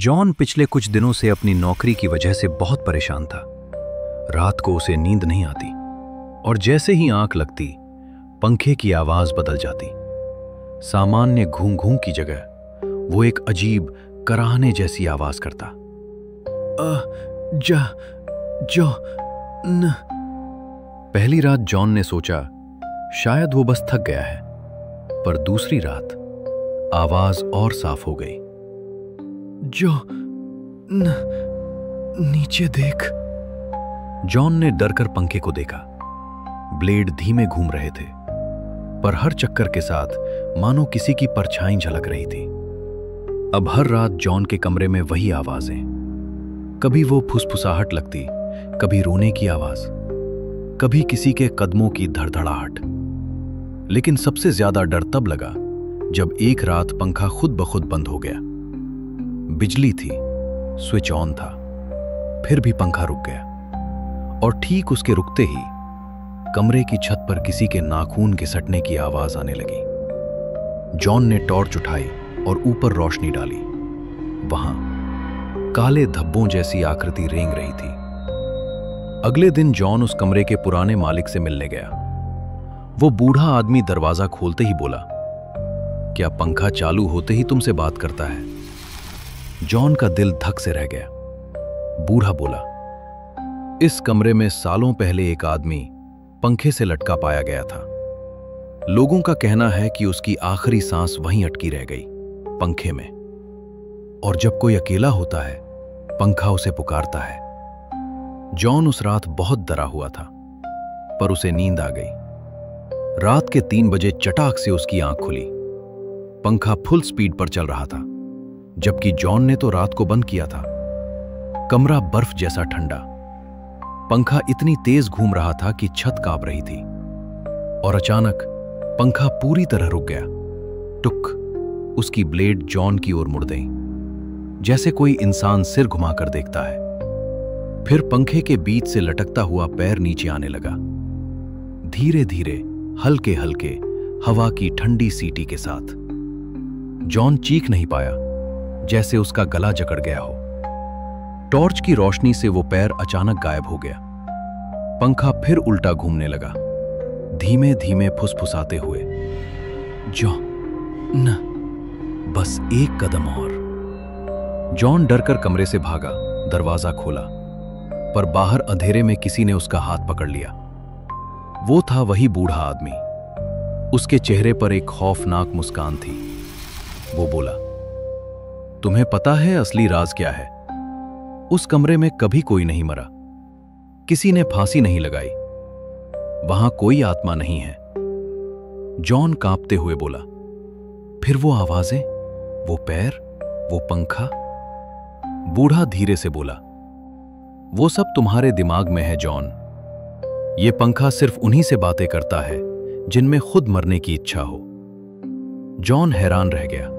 John पिछले कुछ दिनों से अपनी नौकरी की वजह से बहुत परेशान था। रात को उसे नींद नहीं आती और जैसे ही आंख लगती पंखे की आवाज बदल जाती। सामान्य घूं घूं की जगह वो एक अजीब कराहने जैसी आवाज करता। पहली रात जॉन ने सोचा शायद वो बस थक गया है, पर दूसरी रात आवाज और साफ हो गई। नीचे देख। जॉन ने डरकर पंखे को देखा। ब्लेड धीमे घूम रहे थे, पर हर चक्कर के साथ मानो किसी की परछाई झलक रही थी। अब हर रात जॉन के कमरे में वही आवाजें, कभी वो फुसफुसाहट लगती, कभी रोने की आवाज, कभी किसी के कदमों की धड़धड़ाहट। लेकिन सबसे ज्यादा डर तब लगा जब एक रात पंखा खुद ब खुद बंद हो गया। बिजली थी, स्विच ऑन था, फिर भी पंखा रुक गया और ठीक उसके रुकते ही कमरे की छत पर किसी के नाखून घिसटने की आवाज आने लगी। जॉन ने टॉर्च उठाई और ऊपर रोशनी डाली। वहां काले धब्बों जैसी आकृति रेंग रही थी। अगले दिन जॉन उस कमरे के पुराने मालिक से मिलने गया। वो बूढ़ा आदमी दरवाजा खोलते ही बोला, क्या पंखा चालू होते ही तुमसे बात करता है? जॉन का दिल धक से रह गया। बूढ़ा बोला, इस कमरे में सालों पहले एक आदमी पंखे से लटका पाया गया था। लोगों का कहना है कि उसकी आखिरी सांस वहीं अटकी रह गई, पंखे में। और जब कोई अकेला होता है, पंखा उसे पुकारता है। जॉन उस रात बहुत डरा हुआ था, पर उसे नींद आ गई। रात के 3 बजे चटाक से उसकी आंख खुली। पंखा फुल स्पीड पर चल रहा था, जबकि जॉन ने तो रात को बंद किया था। कमरा बर्फ जैसा ठंडा। पंखा इतनी तेज घूम रहा था कि छत कांप रही थी। और अचानक पंखा पूरी तरह रुक गया। टुक, उसकी ब्लेड जॉन की ओर मुड़ गई, जैसे कोई इंसान सिर घुमाकर देखता है। फिर पंखे के बीच से लटकता हुआ पैर नीचे आने लगा, धीरे धीरे, हल्के हल्के, हवा की ठंडी सीटी के साथ। जॉन चीख नहीं पाया, जैसे उसका गला जकड़ गया हो। टॉर्च की रोशनी से वो पैर अचानक गायब हो गया। पंखा फिर उल्टा घूमने लगा, धीमे धीमे फुसफुसाते हुए। जॉन, बस एक कदम और। जॉन डरकर कमरे से भागा, दरवाजा खोला, पर बाहर अंधेरे में किसी ने उसका हाथ पकड़ लिया। वो था वही बूढ़ा आदमी। उसके चेहरे पर एक खौफनाक मुस्कान थी। वो बोला, तुम्हें पता है असली राज क्या है? उस कमरे में कभी कोई नहीं मरा, किसी ने फांसी नहीं लगाई, वहां कोई आत्मा नहीं है। जॉन कांपते हुए बोला, फिर वो आवाजें, वो पैर, वो पंखा? बूढ़ा धीरे से बोला, वो सब तुम्हारे दिमाग में है जॉन। ये पंखा सिर्फ उन्हीं से बातें करता है जिनमें खुद मरने की इच्छा हो। जॉन हैरान रह गया।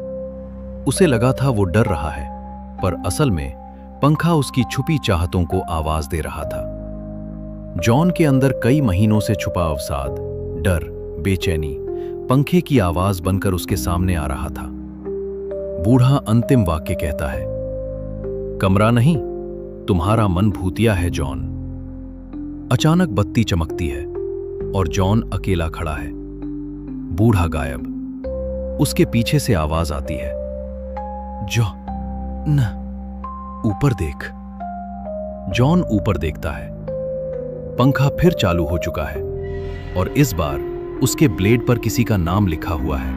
उसे लगा था वो डर रहा है, पर असल में पंखा उसकी छुपी चाहतों को आवाज दे रहा था। जॉन के अंदर कई महीनों से छुपा अवसाद, डर, बेचैनी पंखे की आवाज बनकर उसके सामने आ रहा था। बूढ़ा अंतिम वाक्य कहता है, कमरा नहीं, तुम्हारा मन भूतिया है जॉन। अचानक बत्ती चमकती है और जॉन अकेला खड़ा है। बूढ़ा गायब। उसके पीछे से आवाज आती है, जॉन, ऊपर देख। जॉन ऊपर देखता है। पंखा फिर चालू हो चुका है और इस बार उसके ब्लेड पर किसी का नाम लिखा हुआ है।